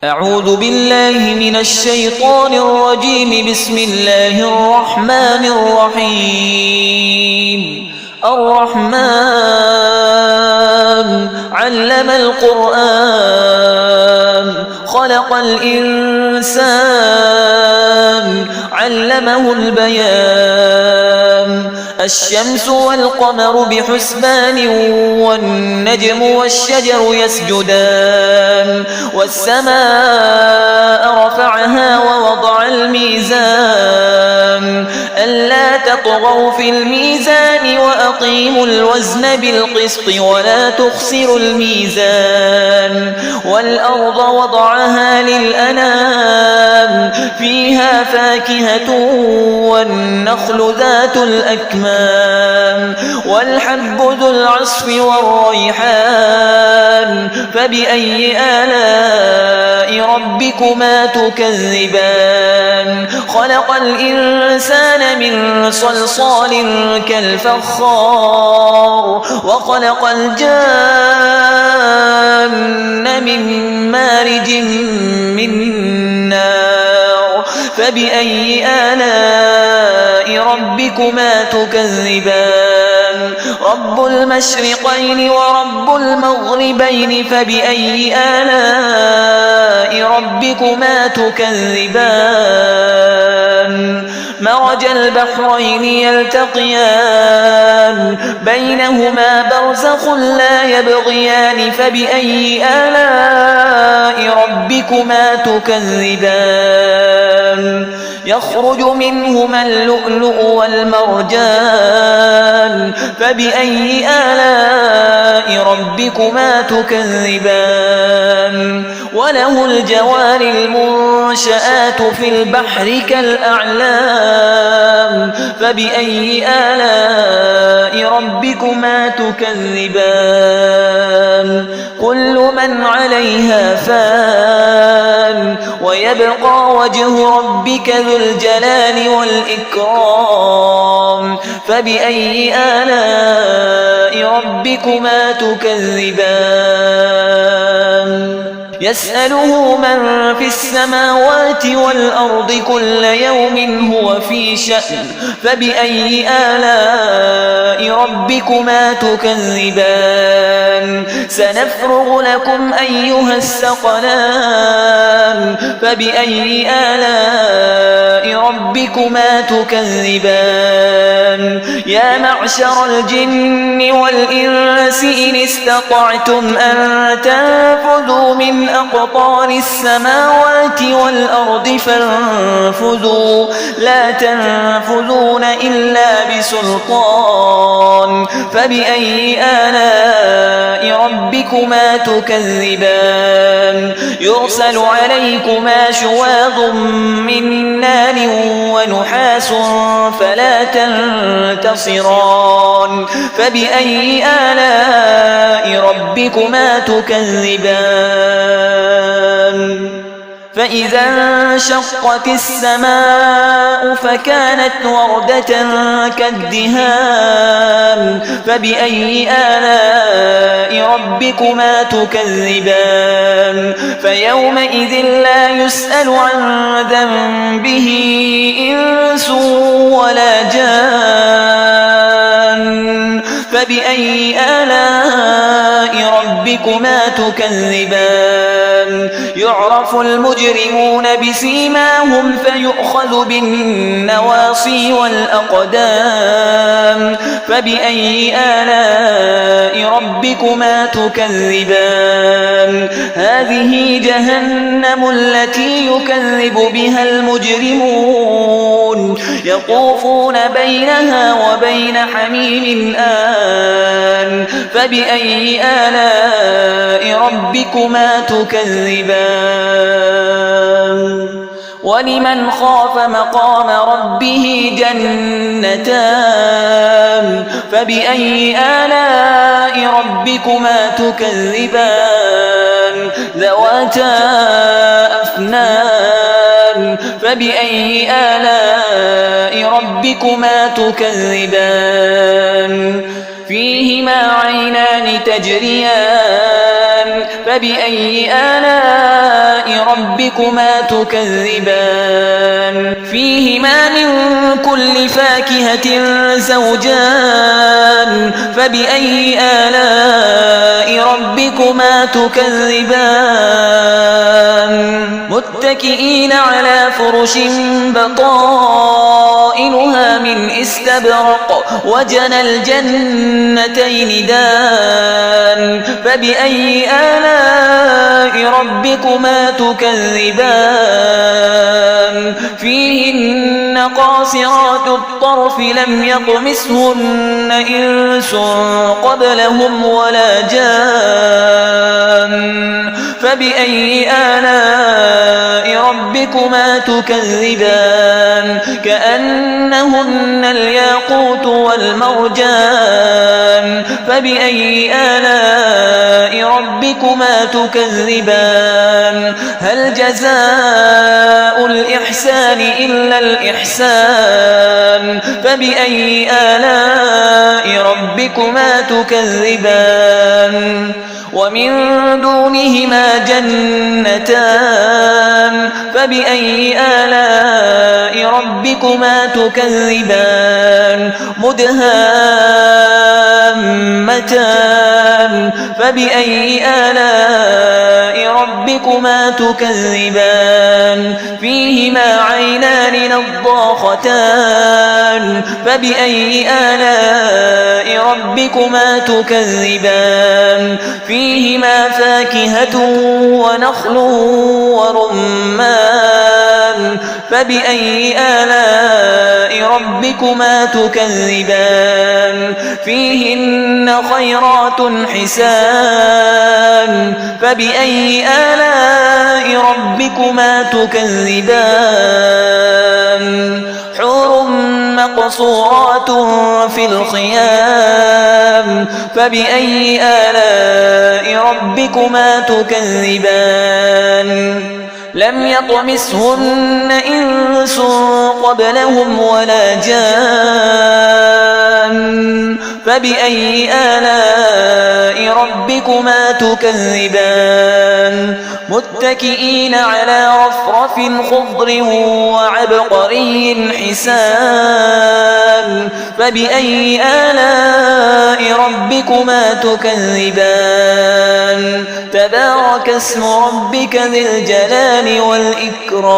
أعوذ بالله من الشيطان الرجيم. بسم الله الرحمن الرحيم. الرحمن علم القرآن خلق الإنسان علمه البيان. الشمس والقمر بحسبان والنجم والشجر يسجدان. والسماء رفعها ووضع الميزان ألا تطغوا في الميزان وأقيموا الوزن بالقسط ولا تخسروا الميزان. والأرض وضعها للأنام فيها فاكهة والنخل ذات الأكمام والحب ذو العصف والريحان. فبأي آلاء ربكما تكذبان؟ خلق الإنسان من صلصال كالفخار وخلق الجان من مارج من نار. فبأي آلاء ربكما تكذبان؟ رب المشرقين ورب المغربين. فبأي آلاء ربكما تكذبان؟ مرج البحرين يلتقيان بينهما برزخ لا يبغيان. فبأي آلاء ربكما تكذبان؟ يخرج منهما اللؤلؤ والمرجان. فبأي آلاء ربكما تكذبان؟ وله الجوار المنشآت في البحر كالأعلام. فبأي آلاء ربكما تكذبان؟ كل من عليها فان ويبقى وجه ربك ذو الجلال والإكرام. فبأي آلاء ربكما تكذبان؟ يسأله من في السماوات والأرض كل يوم هو في شأن. فبأي آلاء ربكما تكذبان؟ سنفرغ لكم أيها الثقلان. فبأي آلاء ربكما تكذبان؟ يا معشر الجن والإنس إن استطعتم أن تنفذوا من أقطار السماوات والأرض فانفذوا لا تنفذون إلا بسلطان. فبأي آلاء ربكما تكذبان؟ يرسل عليكما شواظ من نار ونحاس فلا تنتصران. فبأي آلاء ربكما تكذبان؟ فإذا انشقت السماء فكانت وردة كالدهان. فبأي آلاء ربكما تكذبان؟ فيومئذ لا يسأل عن ذنبه إنس ولا جان. فبأي آلاء ربكما تكذبان؟ يعرف المجرمون بسيماهم فيؤخذ بالنواصي والأقدام. فبأي آلاء ربكما تكذبان؟ هذه جهنم التي يكذب بها المجرمون يطوفون بينها وبين حميم آن. فبأي آلاء ربكما تكذبان؟ ولمن خاف مقام ربه جنتان. فبأي آلاء ربكما تكذبان؟ ذواتا أفنان. فبأي آلاء ربكما تكذبان؟ فيهما عينان تجريان فبأي آلاء ربكما تكذبان فيهما من كل فاكهة زوجان فبأي آلاء ربكما تكذبان متكئين على فرش بطائنها من استبرق وجنى الجنتين دان فبأي آلاء ربكما تكذبان فيهن قاصرات الطرف لم يطمثهن إنس قبلهم ولا جان فبأي آلاء ربكما تكذبان كأنهن الياقوت والمرجان فبأي آلاء ربكما تكذبان هل جزاء الإحسان إلا الإحسان فبأي آلاء ربكما تكذبان ومن دونهما جنتان فبأي آلاء ربكما تكذبان مدهامتان فبأي آلاء ربكما تكذبان فيهما عينان نضاختان فبأي آلاء ربكما تكذبان فيهما فاكهة ونخل ورمان فبأي آلاء ربكما تكذبان فيهن خيرات حسان فبأي آلاء ربكما تكذبان حور مقصورات في الخيام فبأي آلاء ربكما تكذبان لم يطمثهن إنس قبلهم ولا جان فبأي آلاء ربكما تكذبان متكئين على رفرف خضر وعبقري حسان فبأي آلاء ربكما تكذبان تبارك اسم ربك ذي الجلال والإكرام